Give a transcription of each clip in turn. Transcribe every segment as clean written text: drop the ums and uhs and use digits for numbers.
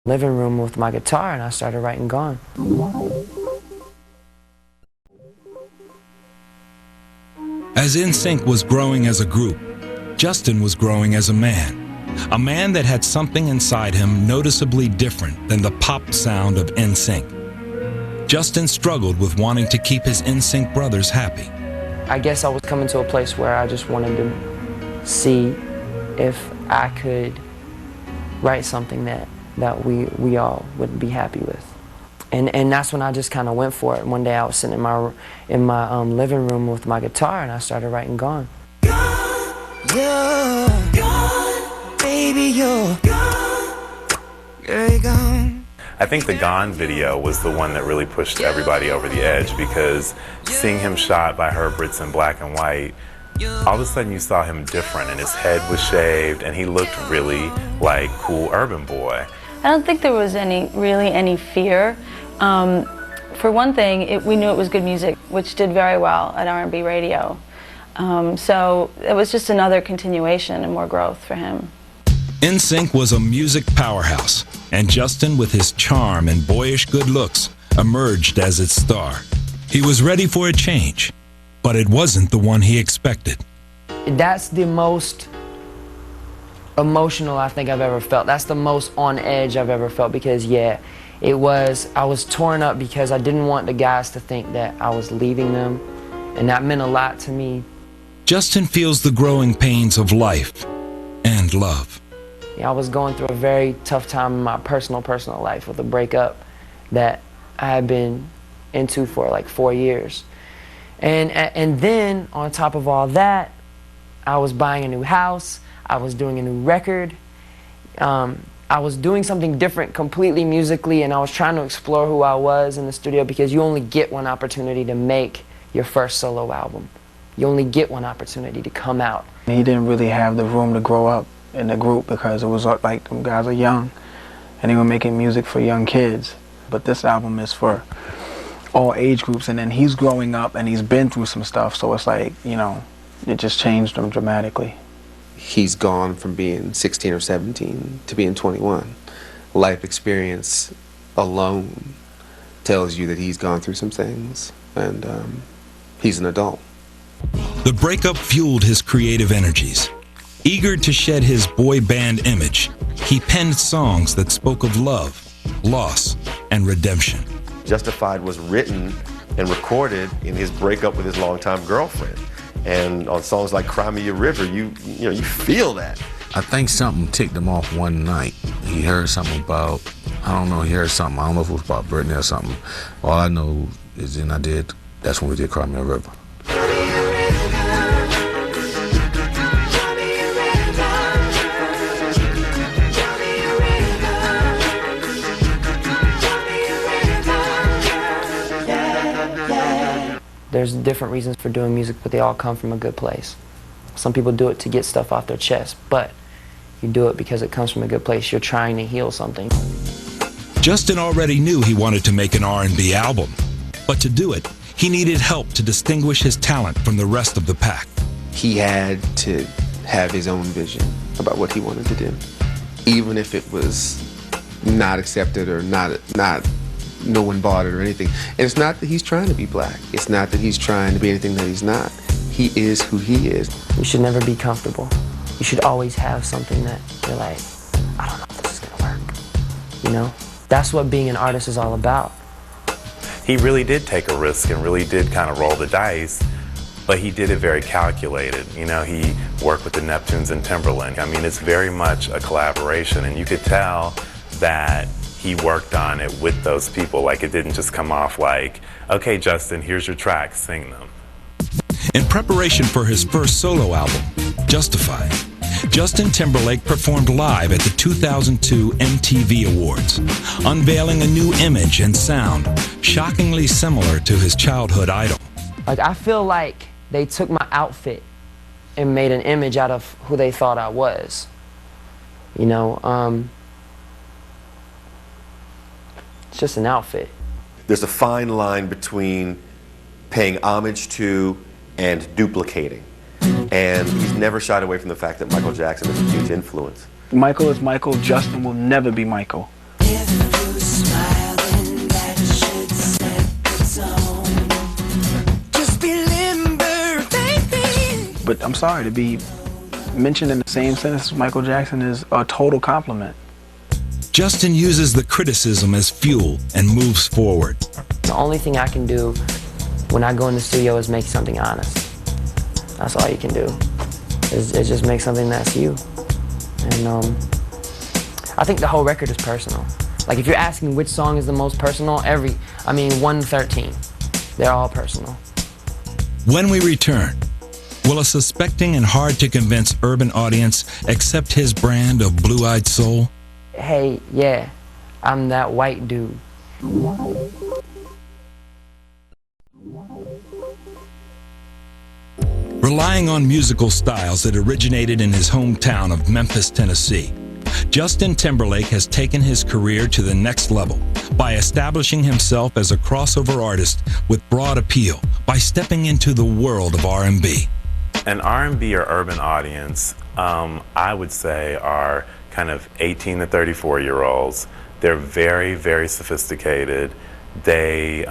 living room with my guitar and I started writing Gone. As NSYNC was growing as a group, Justin was growing as a man that had something inside him noticeably different than the pop sound of NSYNC. Justin struggled with wanting to keep his NSYNC brothers happy. I guess I was coming to a place where I just wanted to see if I could write something that we all would be happy with. And that's when I just kind of went for it. One day I was sitting in my living room with my guitar and I started writing Gone. Gone, you're gone, baby, you're gone, you're gone. I think the Gone video was the one that really pushed everybody over the edge, because seeing him shot by Herb Ritts in black and white, all of a sudden you saw him different, and his head was shaved and he looked really like cool urban boy. I don't think there was really any fear. For one thing, we knew it was good music, which did very well at R&B radio. So it was just another continuation and more growth for him. NSYNC was a music powerhouse, and Justin, with his charm and boyish good looks, emerged as its star. He was ready for a change, but it wasn't the one he expected. That's the most emotional I think I've ever felt. That's the most on edge I've ever felt, because yeah, I was torn up because I didn't want the guys to think that I was leaving them, and that meant a lot to me. Justin feels the growing pains of life and love. Yeah, I was going through a very tough time in my personal life with a breakup that I had been into for like 4 years. And then on top of all that, I was buying a new house, I was doing a new record, I was doing something different completely musically, and I was trying to explore who I was in the studio, because you only get one opportunity to make your first solo album. You only get one opportunity to come out. He didn't really have the room to grow up in the group, because it was like them guys are young and they were making music for young kids. But this album is for all age groups, and then he's growing up and he's been through some stuff, so it's like, you know, it just changed him dramatically. He's gone from being 16 or 17 to being 21. Life experience alone tells you that he's gone through some things, and he's an adult. The breakup fueled his creative energies. Eager to shed his boy band image, he penned songs that spoke of love, loss, and redemption. Justified was written and recorded in his breakup with his longtime girlfriend. And on songs like Cry Me a River, you feel that. I think something ticked him off one night. He heard something about, I don't know, he heard something. I don't know if it was about Britney or something. All I know is that's when we did Cry Me a River. There's different reasons for doing music, but they all come from a good place. Some people do it to get stuff off their chest, but you do it because it comes from a good place. You're trying to heal something. Justin already knew he wanted to make an R&B album, but to do it, he needed help to distinguish his talent from the rest of the pack. He had to have his own vision about what he wanted to do, even if it was not accepted or no one bought it or anything. And it's not that he's trying to be black. It's not that he's trying to be anything that he's not. He is who he is. You should never be comfortable. You should always have something that you're like, I don't know if this is gonna work. You know? That's what being an artist is all about. He really did take a risk and really did kind of roll the dice, but he did it very calculated. You know, he worked with the Neptunes and Timberlake. I mean, it's very much a collaboration, and you could tell that he worked on it with those people. Like, it didn't just come off like, okay, Justin, here's your tracks, sing them. In preparation for his first solo album, Justified, Justin Timberlake performed live at the 2002 MTV Awards, unveiling a new image and sound shockingly similar to his childhood idol. Like, I feel like they took my outfit and made an image out of who they thought I was. You know, it's just an outfit. There's a fine line between paying homage to and duplicating. And he's never shied away from the fact that Michael Jackson is a huge influence. Michael is Michael, Justin will never be Michael. If you smile, then that should set the tone. Just be limber, baby. But I'm sorry, to be mentioned in the same sentence as Michael Jackson is a total compliment. Justin uses the criticism as fuel and moves forward. The only thing I can do when I go in the studio is make something honest. That's all you can do. Is just make something that's you. And I think the whole record is personal. Like if you're asking which song is the most personal, 113. They're all personal. When we return, will a suspecting and hard-to-convince urban audience accept his brand of blue-eyed soul? Hey, yeah, I'm that white dude. Relying on musical styles that originated in his hometown of Memphis, Tennessee, Justin Timberlake has taken his career to the next level by establishing himself as a crossover artist with broad appeal by stepping into the world of R&B. An R&B or urban audience, I would say, are kind of 18 to 34-year-olds. They're very, very sophisticated. They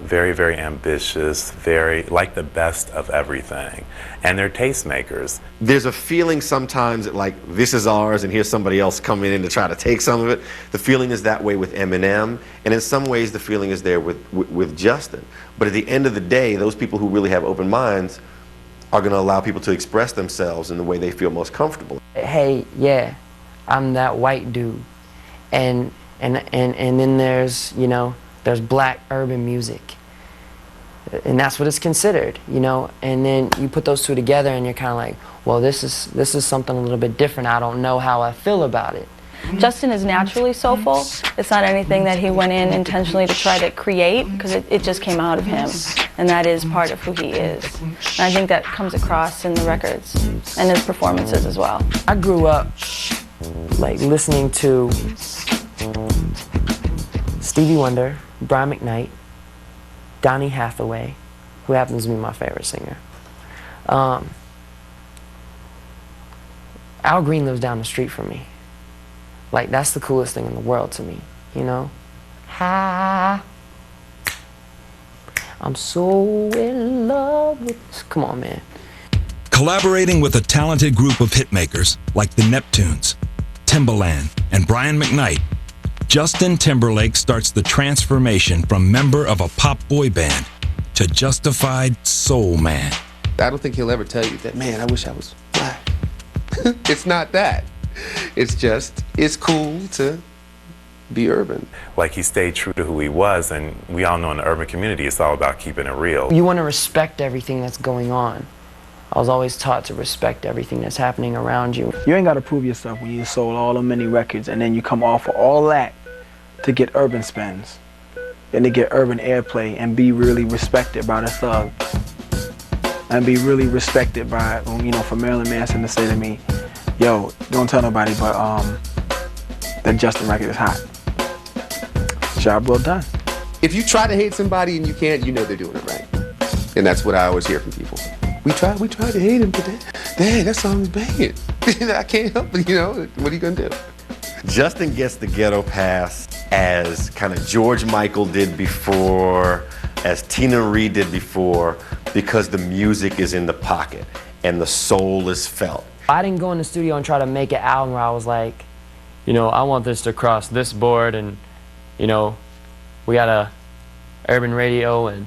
very, very ambitious, very like the best of everything, and they're tastemakers. There's a feeling sometimes that like this is ours and here's somebody else coming in to try to take some of it. The feeling is that way with Eminem, and in some ways the feeling is there with Justin. But at the end of the day, those people who really have open minds are going to allow people to express themselves in the way they feel most comfortable. Hey, yeah, I'm that white dude, and then there's there's black urban music, and that's what it's considered, and then you put those two together and you're kind of like, well, this is something a little bit different. I don't know how I feel about it. Justin is naturally soulful. It's not anything that he went in intentionally to try to create, because it just came out of him, and that is part of who he is. And I think that comes across in the records and his performances as well. I grew up like listening to Stevie Wonder, Brian McKnight, Donny Hathaway, who happens to be my favorite singer. Al Green lives down the street from me. Like, that's the coolest thing in the world to me, Ha, I'm so in love with this. Come on, man. Collaborating with a talented group of hitmakers like the Neptunes, Timbaland, and Brian McKnight, Justin Timberlake starts the transformation from member of a pop boy band to justified soul man. I don't think he'll ever tell you that, man, I wish I was black. It's not that. It's just, it's cool to be urban. Like, he stayed true to who he was, and we all know in the urban community it's all about keeping it real. You want to respect everything that's going on. I was always taught to respect everything that's happening around you. You ain't got to prove yourself when you sold all the many records and then you come off of all that to get urban spins and to get urban airplay and be really respected by the thug. And be really respected by, for Marilyn Manson to say to me, yo, don't tell nobody, but that Justin record is hot. Job well done. If you try to hate somebody and you can't, you know they're doing it right. And that's what I always hear from people. We tried to hate him, but that song is banging. I can't help it, what are you gonna do? Justin gets the ghetto pass as kind of George Michael did before, as Tina Reid did before, because the music is in the pocket and the soul is felt. I didn't go in the studio and try to make an album where I was like, I want this to cross this board, and we got a urban radio and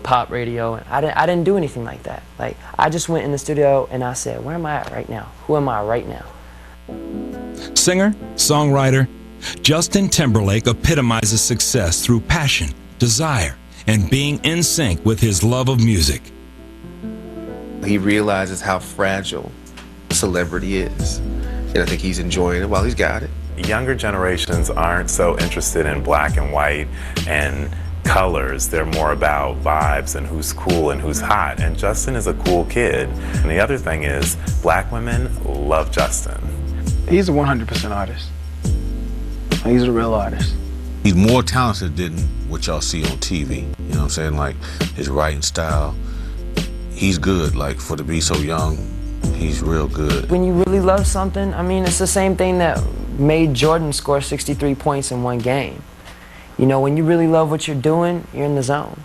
pop radio, and I didn't do anything like that. Like, I just went in the studio and I said, where am I at right now? Who am I right now? Singer, songwriter, Justin Timberlake epitomizes success through passion, desire, and being in sync with his love of music. He realizes how fragile celebrity is, and I think he's enjoying it while he's got it. Younger generations aren't so interested in black and white and colors. They're more about vibes and who's cool and who's hot, and Justin is a cool kid. And the other thing is, black women love Justin. He's a 100% artist. He's a real artist. He's more talented than what y'all see on TV. You know what I'm saying? Like, his writing style, he's good. Like, to be so young, he's real good. When you really love something, it's the same thing that made Jordan score 63 points in one game. You know, when you really love what you're doing, you're in the zone.